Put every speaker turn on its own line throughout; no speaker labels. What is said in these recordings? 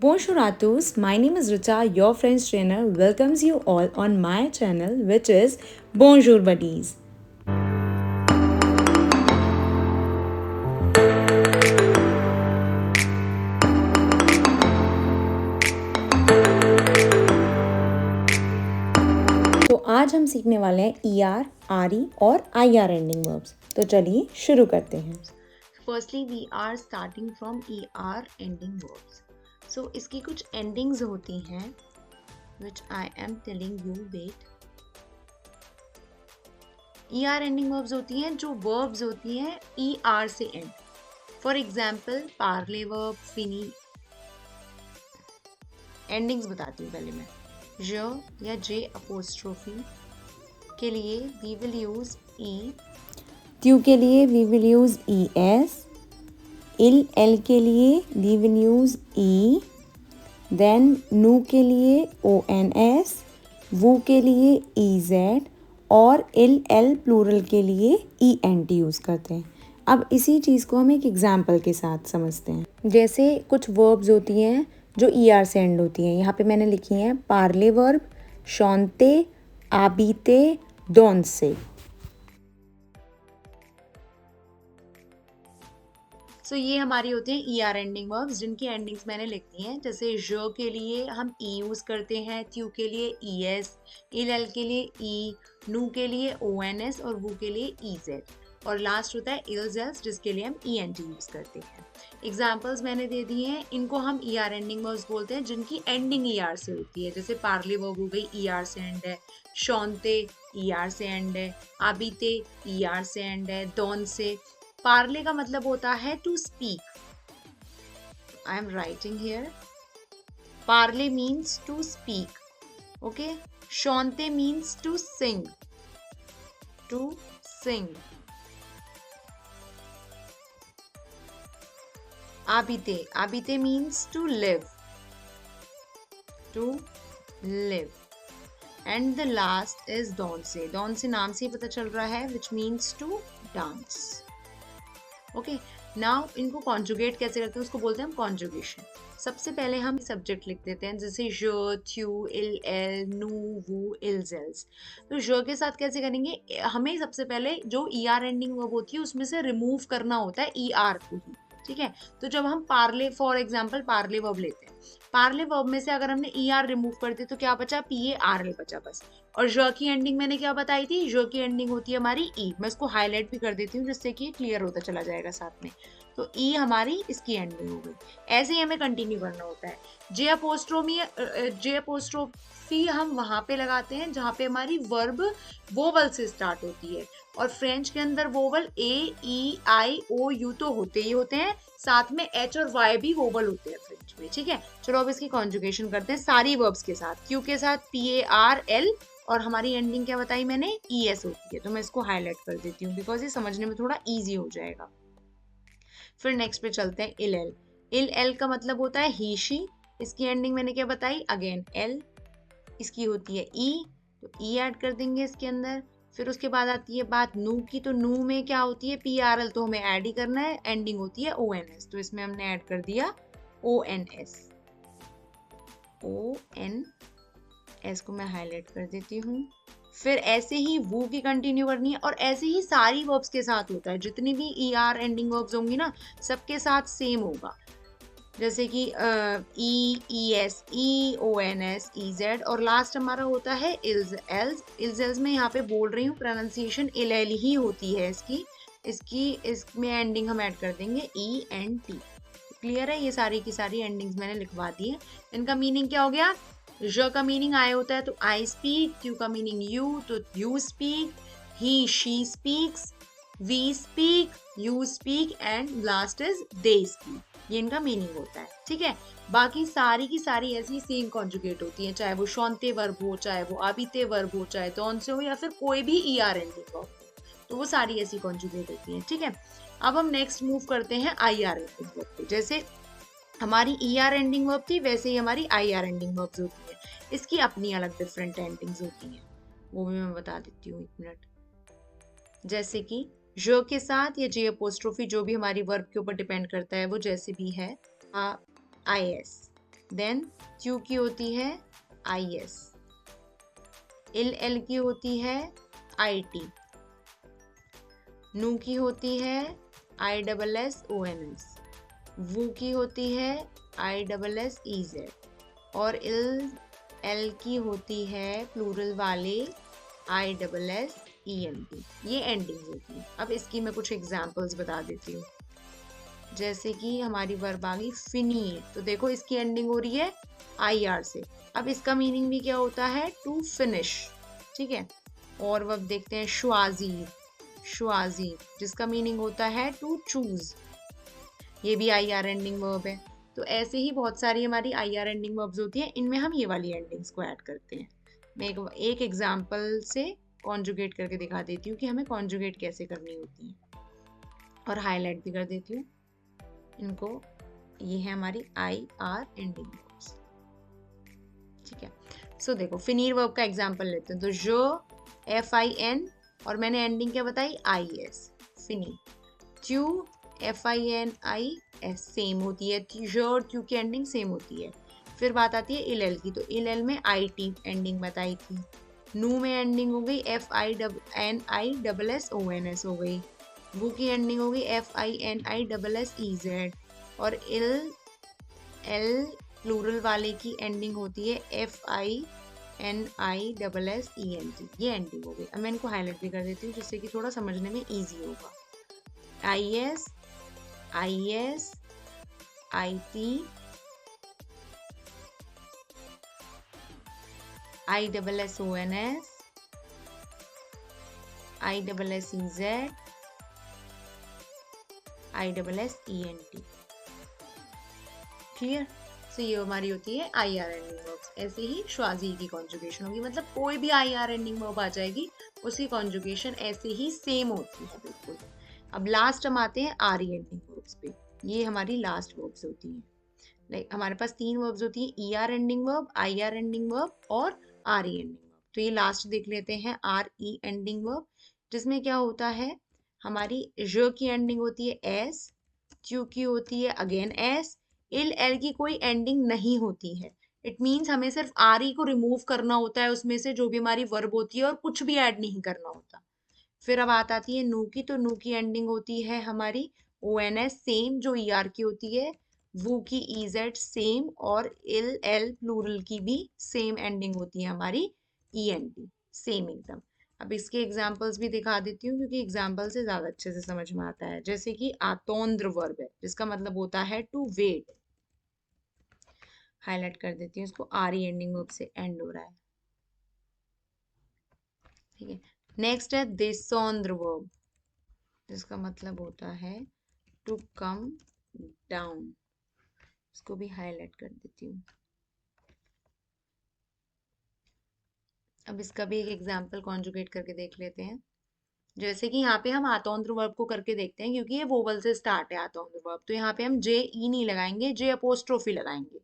Bonjour à tous, my name is Richa, your French trainer, welcomes you all on my channel which is Bonjour Buddies. तो आज हम सीखने वाले हैं ER, RE और IR एंडिंग वर्ब्स। तो चलिए शुरू करते हैं।
Firstly, we are starting from ER ending verbs. So इसकी कुछ endings होती हैं which I am telling you. Wait. ER ending verbs होती हैं जो verbs होती हैं ER से end. For example, parley verb, fini. Endings बताती हूँ पहले मैं. j या j apostrophe के लिए we will use e.
त्यू के लिए we will use ES. L के लिए we will use E. Then नू के लिए ONS. वो के लिए EZ और LL प्लूरल के लिए ENT यूज़ करते हैं। अब इसी चीज़ को हम एक एग्जाम्पल के साथ समझते हैं। जैसे कुछ वर्ब्स होती हैं जो ER से एंड होती हैं। यहाँ पे मैंने लिखी हैं पार्ले वर्ब, शॉन्ते, आबीते, दोनसे।
सो ये हमारी होते हैं ER एंडिंग वर्ब्स जिनकी एंडिंग्स मैंने लिख दी हैं। जैसे ज के लिए हम E यूज़ करते हैं, त्यू के लिए ES, एल के लिए E, नू के लिए ONS और वो के लिए EZ और लास्ट होता है इल्जेल्स जिसके लिए हम ENT यूज़ करते हैं। एग्जाम्पल्स मैंने दे दिए हैं। इनको हम ER एंडिंग वर्ब्स बोलते हैं जिनकी एंडिंग ER से होती है। जैसे पार्ले वर्ब हो गई ER से एंड है, शॉन्ते ER से एंड है, आबीते ER से एंड है, डॉन से। पार्ले का मतलब होता है to speak. I am writing here. पार्ले मीन्स टू स्पीक. ओके. शॉन्ते means to sing. To sing. आबीते. आबीते means to live. To live. And the last is डॉन्से. डॉन्से नाम से ही पता चल रहा है which means to dance. Okay. Now इनको कॉन्जुगेट कैसे करते हैं उसको बोलते हैं हम कॉन्जुगेशन. सबसे पहले हम सब्जेक्ट लिख देते हैं जैसे ज, थ्यू, इल, एल, नू, वू, इल्जेल्स. तो ज के साथ कैसे करेंगे? हमें सबसे पहले जो ER एंडिंग वर्ब होती है उसमें से रिमूव करना होता है ER को ही. ठीक है. तो जब हम Parle for example Parle verb लेते हैं, पार्ले वर्ब में से अगर हमने ER रिमूव कर दिया तो क्या बचा? PARL बचा बस. और ज की एंडिंग मैंने क्या बताई थी? ज की एंडिंग होती है हमारी ई. मैं इसको हाईलाइट भी कर देती हूँ जिससे कि क्लियर होता चला जाएगा साथ में. तो ई हमारी इसकी एंडिंग हो गई. ऐसे ही हमें कंटिन्यू करना होता है. जे अपोस्ट्रोफी हम वहां पे लगाते हैं जहां पे हमारी वर्ब वोवल से स्टार्ट होती है. और फ्रेंच के अंदर वोवल AEIOU तो होते ही होते हैं, साथ में H और Y भी वोवल होते हैं फ्रेंच में. ठीक है. चलो अब इसकी कॉन्जुगेशन करते हैं सारी वर्ब्स के साथ. क्यू के साथ PARL और हमारी एंडिंग क्या बताई मैंने? ES होती है. तो मैं इसको हाईलाइट कर देती हूँ बिकॉज ये समझने में थोड़ा इजी हो जाएगा. फिर नेक्स्ट पे चलते हैं इल एल. इल एल का मतलब होता है ही शी. इसकी एंडिंग मैंने क्या बताई? Again L. इसकी होती है ई. तो ई ऐड कर देंगे इसके अंदर. फिर उसके बाद आती है बात नू की. तो नू में क्या होती है? PRL. तो हमें ऐड ही करना है. एंडिंग होती है ONS. तो इसमें हमने ऐड कर दिया ONS. ONS को मैं हाईलाइट कर देती हूँ. फिर ऐसे ही वो की कंटिन्यू करनी है और ऐसे ही सारी वर्ब्स के साथ होता है. जितनी भी ER एंडिंग वर्ब्स होंगी ना सबके साथ सेम होगा. जैसे कि ES, EONS, EZ और लास्ट हमारा होता है इल्जेल्स. इल्जेल्स में यहाँ पे बोल रही हूँ प्रोनाउंसिएशन इल ही होती है इसमें एंडिंग हम ऐड कर देंगे ENT. क्लियर है? ये सारी की सारी एंडिंग्स मैंने लिखवा दी है. इनका मीनिंग क्या हो गया? ज का मीनिंग आई होता है तो आई स्पीक. त्यू का मीनिंग यू तो you speak. He she speaks. We speak. You speak. And last is they speak. ये इनका मीनिंग होता है. ठीक है. बाकी सारी की सारी ऐसी सेम कॉन्जुगेट होती है, चाहे वो शॉन्ते वर्ब हो, चाहे वो आबीते वर्ब हो, चाहे तो से हो या फिर कोई भी ER एंडिंग वर्ब. तो वो सारी ऐसी कॉन्जुगेट होती है. ठीक है. अब हम नेक्स्ट मूव करते हैं IR एंडिंग वर्ब पे. जैसे हमारी ER एंडिंग वर्ब थी वैसे ही हमारी IR एंडिंग वर्ब्स होती है. इसकी अपनी अलग डिफरेंट एंडिंग्स होती हैं. वो भी मैं बता देती हूँ, एक मिनट. जैसे कि ज के साथ या जे अपोस्ट्रोफी जो भी हमारी वर्ब के ऊपर डिपेंड करता है वो जैसे भी है IS. देन त्यू की होती है IS, इल की होती है IT, नू की होती है ISSONS, वू की होती है ISSEZ और एल की होती है प्लूरल वाले ISSENT। ये एंडिंग्स होती है। अब इसकी मैं कुछ एग्जांपल्स बता देती हूँ। जैसे कि हमारी वर्ब आ गई फिनीर, तो देखो इसकी एंडिंग हो रही है IR से। अब इसका मीनिंग भी क्या होता है? टू फिनिश, ठीक है। और वर्ब देखते हैं शुआजीर, शुआजीर जिसका मीनिंग होता है टू चूज, ये भी IR एंडिंग वर्ब है। तो ऐसे ही बहुत सारी हमारी IR एंडिंग वर्ब्स होती हैं, इनमें हम ये वाली एंडिंग्स को ऐड करते हैं। मैं एक एग्जांपल से कॉन्जुगेट करके दिखा देती हूँ कि हमें कॉन्जुगेट कैसे करनी होती है, और हाईलाइट भी कर देती हूँ इनको। ये है हमारी IR एंडिंग वर्ब्स, ठीक है। सो देखो फिनीर वर्ब का एग्जांपल लेते हैं। तो जो FIN और मैंने एंडिंग क्या बताई? IS, फिनी। ट्यू FINIS सेम होती है, जो और ट्यू की एंडिंग सेम होती है। फिर बात आती है इल की, तो इल में IT एंडिंग बताई थी। नू में एंडिंग हो गई FINISSONS हो गई। वू की एंडिंग हो गई FINISSEZ और एल प्लूरल वाले की एंडिंग होती है FINISSENT। ये एंडिंग हो गई। अब मैं इनको हाईलाइट भी कर देती हूँ जिससे कि थोड़ा समझने में इजी होगा। IS, IT, ISSONS, ISSEZ, ISSENT। Clear? So ये हमारी होती है IR एंडिंग वर्ब्स। ऐसे ही श्वाजी की कॉन्जुगेशन होगी, मतलब कोई भी IR एंडिंग वर्ब आ जाएगी उसकी कॉन्जुगेशन ऐसे ही सेम होती है बिल्कुल। अब लास्ट हम आते हैं RE एंडिंग वर्ब्स पे। ये हमारी लास्ट वर्ब्स होती हैं। लाइक हमारे पास 3 वर्ब्स होती हैं, ER ending verb, IR ending verb और RE एंडिंग वर्ब। तो ये लास्ट देख लेते हैं RE एंडिंग वर्ब, जिसमें क्या होता है? हमारी ज की एंडिंग होती है S, ट्यू की होती है अगेन S, एल की कोई एंडिंग नहीं होती है। इट मीन्स हमें सिर्फ RE को रिमूव करना होता है उसमें से, जो भी हमारी वर्ब होती है, और कुछ भी ऐड नहीं करना होता। फिर अब बात आती है नू की, तो नू की एंडिंग होती है हमारी ONS सेम जो ER की होती है, वू की EZ सेम और एल प्लूरल की भी सेम एंडिंग होती है हमारी ENT, सेम एकदम। अब इसके एग्जाम्पल्स भी दिखा देती हूँ क्योंकि एग्जाम्पल से ज्यादा अच्छे से समझ में आता है। जैसे कि आतोंद्र वर्ब है जिसका मतलब होता है टू वेट। हाईलाइट कर देती हूँ इसको, RE एंडिंग वर्ब से एंड हो रहा है, ठीक है। नेक्स्ट है देशोंद्र वर्ब जिसका मतलब होता है टू कम डाउन। इसको भी हाईलाइट कर देती हूँ। अब इसका भी एक एग्जांपल कॉन्जुगेट करके देख लेते हैं। जैसे कि यहाँ पे हम आतोंद्र वर्ब को करके देखते हैं, क्योंकि ये वोवल से स्टार्ट है आतोंद्र वर्ब, तो यहाँ पे हम JE नहीं लगाएंगे, J अपोस्ट्रोफी लगाएंगे।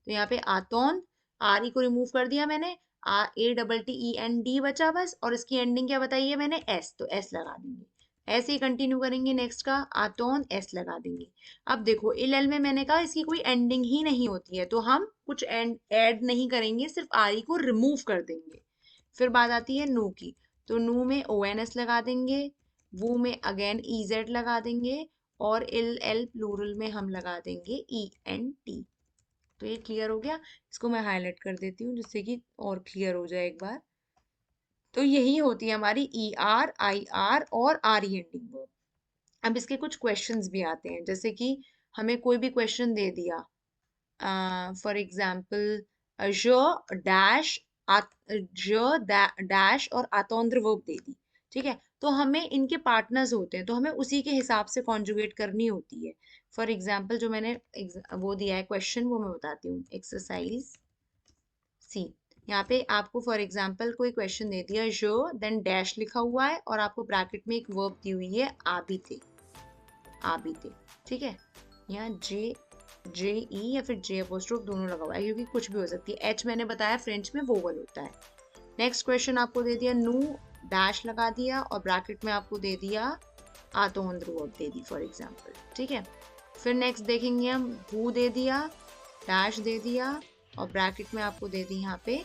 तो यहाँ पे आतोन, RE को रिमूव कर दिया मैंने, ATTEND बचा बस, और इसकी एंडिंग क्या बताई है मैंने? S, तो S लगा देंगे। ऐसे ही कंटिन्यू करेंगे, नेक्स्ट का आतोन S लगा देंगे। अब देखो इल में मैंने कहा इसकी कोई एंडिंग ही नहीं होती है, तो हम कुछ ऐड नहीं करेंगे, सिर्फ RE को रिमूव कर देंगे। फिर बात आती है नू की, तो नू में ONS लगा देंगे, वू में अगेन EZ लगा देंगे, और एल प्लूरल में हम लगा देंगे ENT। तो ये क्लियर हो गया। इसको मैं हाईलाइट कर देती हूँ जिससे कि और क्लियर हो जाए एक बार। तो यही होती है हमारी ER, IR और RE एंडिंग वर्ब। अब इसके कुछ क्वेश्चंस भी आते हैं, जैसे कि हमें कोई भी क्वेश्चन दे दिया, फॉर एग्जाम्पल डैश डैश और आतोंद्र वर्ब दे दी, ठीक है। तो हमें इनके पार्टनर्स होते हैं, तो हमें उसी के हिसाब से कॉन्जुगेट करनी होती है। फॉर एग्जाम्पल जो मैंने वो दिया है क्वेश्चन, वो मैं बताती हूँ। एक्सरसाइज सी, यहाँ पे आपको फॉर एग्जाम्पल कोई क्वेश्चन दे दिया, जो देन डैश लिखा हुआ है और आपको ब्रैकेट में एक वर्ब दी हुई है आबिते, आबिते, ठीक है। यहाँ JE या फिर J अपोस्ट्रोफ दोनों लगा हुआ है, क्योंकि कुछ भी हो सकती है। H मैंने बताया फ्रेंच में वोवल होता है। नेक्स्ट क्वेश्चन आपको दे दिया नू डैश लगा दिया और ब्रैकेट में आपको दे दिया आतोंद्र वर्ब दे दी फॉर एग्जाम्पल, ठीक है। फिर नेक्स्ट देखेंगे हम वू दे दिया डैश दे दिया और ब्रैकेट में आपको दे दी यहाँ पे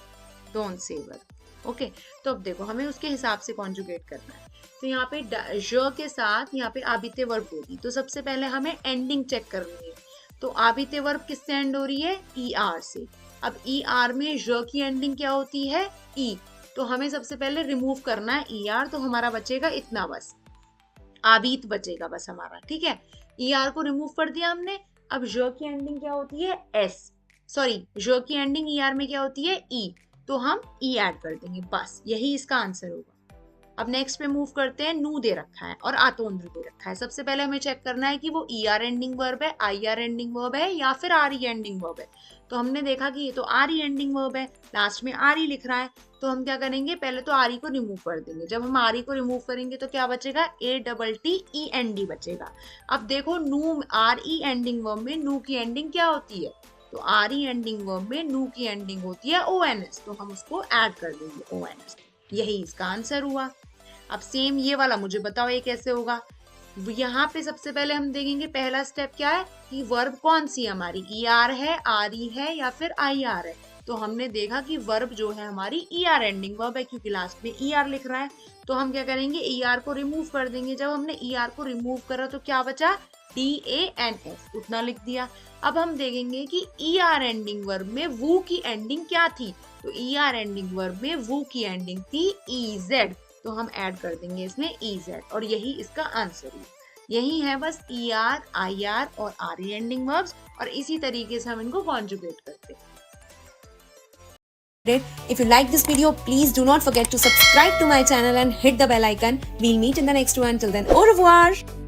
डोंट से वर्ब। ओके, तो अब देखो हमें उसके हिसाब से कॉन्जुगेट करना है। तो यहाँ पे ज के साथ यहाँ पे आबिते वर्ब होगी, तो सबसे पहले हमें एंडिंग चेक करनी है। तो आबिते वर्ब किससे एंड हो रही है? ई आर से। अब ई आर में ज की एंडिंग क्या होती है? ई। तो हमें सबसे पहले रिमूव करना है ई आर, तो हमारा बचेगा इतना, बस आबीत बचेगा बस हमारा। ठीक है, ई आर को रिमूव कर दिया हमने। अब ज की एंडिंग क्या होती है? एस, सॉरी ज की एंडिंग ई आर में क्या होती है? ई, तो हम ई ऐड कर देंगे, बस यही इसका आंसर होगा। अब नेक्स्ट पे मूव करते हैं। नू दे रखा है और आतोंद्र दे रखा है। सबसे पहले हमें चेक करना है कि वो ई आर एंडिंग वर्ब है, आई आर एंडिंग वर्ब है या फिर आर ई एंडिंग वर्ब है। तो हमने देखा कि ये तो आर ई एंडिंग वर्ब है, लास्ट में आर ई लिख रहा है, तो हम क्या करेंगे? पहले तो आर ई को रिमूव कर देंगे। जब हम आर ई को रिमूव करेंगे तो क्या बचेगा? A double T E N D बचेगा। अब देखो नू, आर ई एंडिंग वर्ब में नू की एंडिंग क्या होती है? तो आर ई एंडिंग वर्ब में नू की एंडिंग होती है ओ एन एस, तो हम उसको ऐड कर देंगे ओ एन एस। यही इसका आंसर हुआ। अब सेम ये वाला मुझे बताओ ये कैसे होगा? यहाँ पे सबसे पहले हम देखेंगे पहला स्टेप क्या है कि वर्ब कौन सी हमारी, ई आर है, आर ई है या फिर आई आर है। तो हमने देखा कि वर्ब जो है हमारी ई आर एंडिंग वर्ब है, क्योंकि लास्ट में ई आर लिख रहा है। तो हम क्या करेंगे? ई आर को रिमूव कर देंगे। जब हमने ई आर को रिमूव करा तो क्या बचा? डी ए एन एस, उतना लिख दिया। अब हम देखेंगे कि ई आर एंडिंग वर्ब में वू की एंडिंग क्या थी? तो ई आर एंडिंग वर्ब में वू की एंडिंग थी ई जेड, तो हम ऐड कर देंगे इसमें ई जेड, और यही इसका आंसर है। यही है बस ई आर, आई आर और आर ई एंडिंग वर्ब्स, और इसी तरीके से हम इनको कॉन्जुगेट करते हैं।
If you like this video, please do not forget to subscribe to my channel and hit the bell icon. We'll meet in the next one. Till then, au revoir!